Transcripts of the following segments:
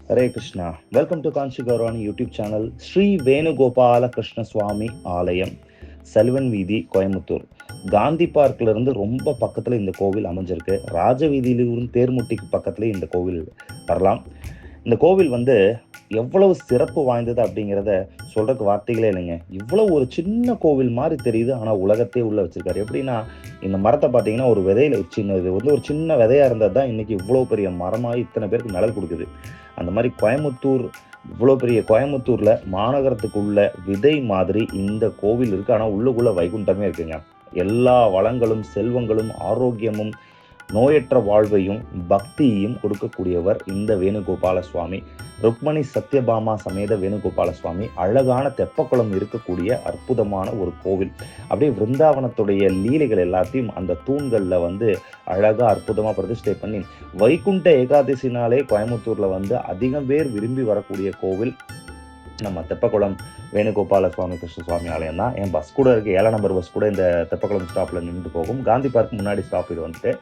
Hare Krishna. Welcome to Kanchi Gauravani YouTube channel. Sri Venugopala Krishna Swami ஆலயம், செல்வன் வீதி, கோயம்புத்தூர். காந்தி பார்க்ல இருந்து ரொம்ப பக்கத்துல இந்த கோவில் அமைஞ்சிருக்கு. ராஜ வீதியிலிருந்து தேர்முட்டிக்கு பக்கத்துல இந்த கோவில் வரலாம். இந்த கோவில் எவ்வளவு சிறப்பு வாய்ந்தது அப்படிங்கிறத சொல்றதுக்கு வார்த்தைகளே இல்லைங்க. இவ்வளவு ஒரு சின்ன கோவில் மாதிரி தெரியுது, ஆனா உலகத்தையே உள்ள வச்சிருக்காரு. எப்படின்னா, இந்த மரத்தை பார்த்தீங்கன்னா ஒரு விதையில சின்னது ஒரு சின்ன விதையா இருந்தது தான் இன்னைக்கு இவ்வளவு பெரிய மரமாகி இத்தனை பேருக்கு நிழல் கொடுக்குது. அந்த மாதிரி கோயம்புத்தூர், இவ்வளோ பெரிய கோயம்புத்தூர்ல மாநகரத்துக்குள்ள விதை மாதிரி இந்த கோவில் இருக்கு. ஆனா உள்ளுக்குள்ள வைகுண்டமே இருக்குங்க. எல்லா வளங்களும், செல்வங்களும், ஆரோக்கியமும், நோயற்ற வாழ்வையும் பக்தியையும் கொடுக்கக்கூடியவர் இந்த வேணுகோபால சுவாமி. ருக்மணி சத்யபாமா சமேத வேணுகோபால சுவாமி. அழகான தெப்பக்குளம் இருக்கக்கூடிய அற்புதமான ஒரு கோவில். அப்படியே விருந்தாவனத்துடைய லீலைகள் எல்லாத்தையும் அந்த தூண்கள்ல அழகா அற்புதமா பிரதிஷ்டை பண்ணி, வைகுண்ட ஏகாதசினாலே கோயம்புத்தூர்ல அதிகம் பேர் விரும்பி வரக்கூடிய கோவில் நம்ம தெப்பக்குளம் வேணுகோபால சுவாமி கிருஷ்ண சுவாமி ஆலயம் தான். என் பஸ் கூட இருக்கு, 7 நம்பர் பஸ் கூட இந்த தெப்பக்குளம் ஸ்டாப்ல நின்று போகும். காந்தி பார்க் முன்னாடி ஸ்டாப் இது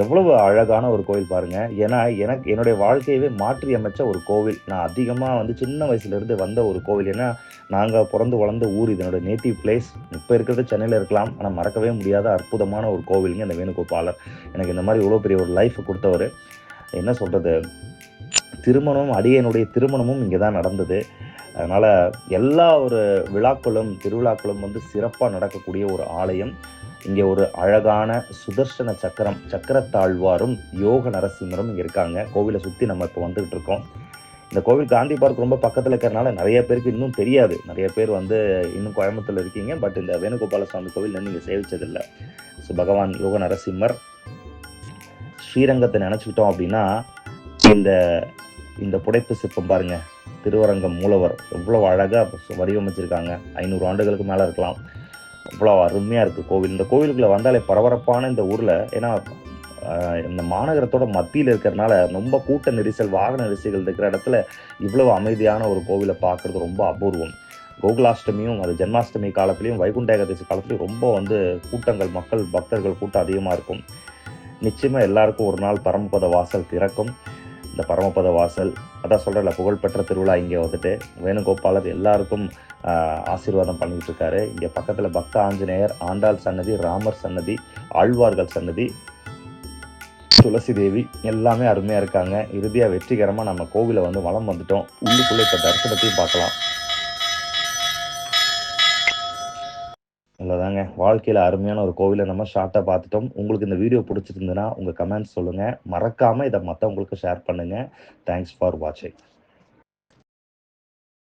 எவ்வளவு அழகான ஒரு கோவில் பாருங்க. ஏன்னா என்னுடைய வாழ்க்கையவே மாற்றி அமைச்ச ஒரு கோவில். நான் அதிகமா சின்ன வயசுல இருந்து வந்த ஒரு கோவில். ஏன்னா நாங்க பிறந்து வளர்ந்த ஊர், இதனோட நேட்டிவ் பிளேஸ். இப்ப இருக்கிறது சென்னையில இருக்கலாம், ஆனா மறக்கவே முடியாத அற்புதமான ஒரு கோவிலுங்க இந்த வேணுகோபாலர். எனக்கு இந்த மாதிரி இவ்வளவு பெரிய ஒரு லைஃப் கொடுத்தவர். என்ன சொல்றது, அடியனுடைய திருமணமும் இங்கதான் நடந்தது. அதனால எல்லா ஒரு விழாக்களும் திருவிழாக்களும் சிறப்பா நடக்கக்கூடிய ஒரு ஆலயம். இங்க ஒரு அழகான சுதர்சன சக்கரம், சக்கரத்தாழ்வாரும் யோக நரசிம்மரும் இங்க இருக்காங்க. கோவிலை சுத்தி நம்ம இப்ப வந்துகிட்டு இருக்கோம். இந்த கோவில் காந்தி பார்க் ரொம்ப பக்கத்துல இருக்கிறதுனால நிறைய பேருக்கு இன்னும் தெரியாது. நிறைய பேர் இன்னும் கோயம்புத்தூர்ல இருக்கீங்க, பட் இந்த வேணுகோபால சுவாமி கோவில் நீங்க சேவிச்சதில்லை. ஸோ பகவான் யோக நரசிம்மர் ஸ்ரீரங்கத்தை நினைச்சுக்கிட்டோம் அப்படின்னா, இந்த இந்த புடைப்பு சிற்பம் பாருங்க, திருவரங்கம் மூலவர் எவ்வளவு அழகா வடிவமைச்சிருக்காங்க. 500 ஆண்டுகளுக்கு மேல இருக்கலாம். அவ்வளோ அருமையா இருக்கு கோவில். இந்த கோவிலுக்குள்ள வந்தாலே பரபரப்பான இந்த ஊர்ல, ஏன்னா இந்த மாநகரத்தோட மத்தியில் இருக்கிறதுனால ரொம்ப கூட்ட நெரிசல், வாகன நெரிசல்கள் இருக்கிற இடத்துல இவ்வளவு அமைதியான ஒரு கோவிலை பார்க்கறது ரொம்ப அபூர்வம். கோகுலாஷ்டமியும் அது ஜென்மாஷ்டமி காலத்திலையும் வைகுண்ட ஏகாதசி காலத்திலையும் ரொம்ப கூட்டங்கள், மக்கள் பக்தர்கள் கூட்டம் அதிகமா இருக்கும். நிச்சயமா எல்லாருக்கும் ஒரு நாள் பரமபத வாசல் திறக்கும். இந்த பரமபத வாசல், அதான் சொல்கிறல, புகழ்பெற்ற திருவிழா. இங்கே வேணுகோபாலர் எல்லாருக்கும் ஆசீர்வாதம் பண்ணிட்டு இருக்காரு. இங்கே பக்கத்தில் பக்த ஆஞ்சநேயர், ஆண்டாள் சன்னதி, ராமர் சன்னதி, ஆழ்வார்கள் சன்னதி, துளசி தேவி எல்லாமே அருமையாக இருக்காங்க. இறுதியாக வெற்றிகரமாக நம்ம கோவிலை வலம் வந்துட்டோம். உள்ளுக்குள்ளே இப்போ தரிசனத்தையும் பார்க்கலாம். இல்லைதாங்க, வாழ்க்கையில் அருமையான ஒரு கோவிலை நம்ம ஷார்ட்டாக பார்த்துட்டோம். உங்களுக்கு இந்த வீடியோ பிடிச்சிருந்ததுன்னா உங்கள் கமெண்ட்ஸ் சொல்லுங்கள். மறக்காமல் இதை மற்றவங்களுக்கு ஷேர் பண்ணுங்கள். தேங்க்ஸ் ஃபார் வாட்சிங்.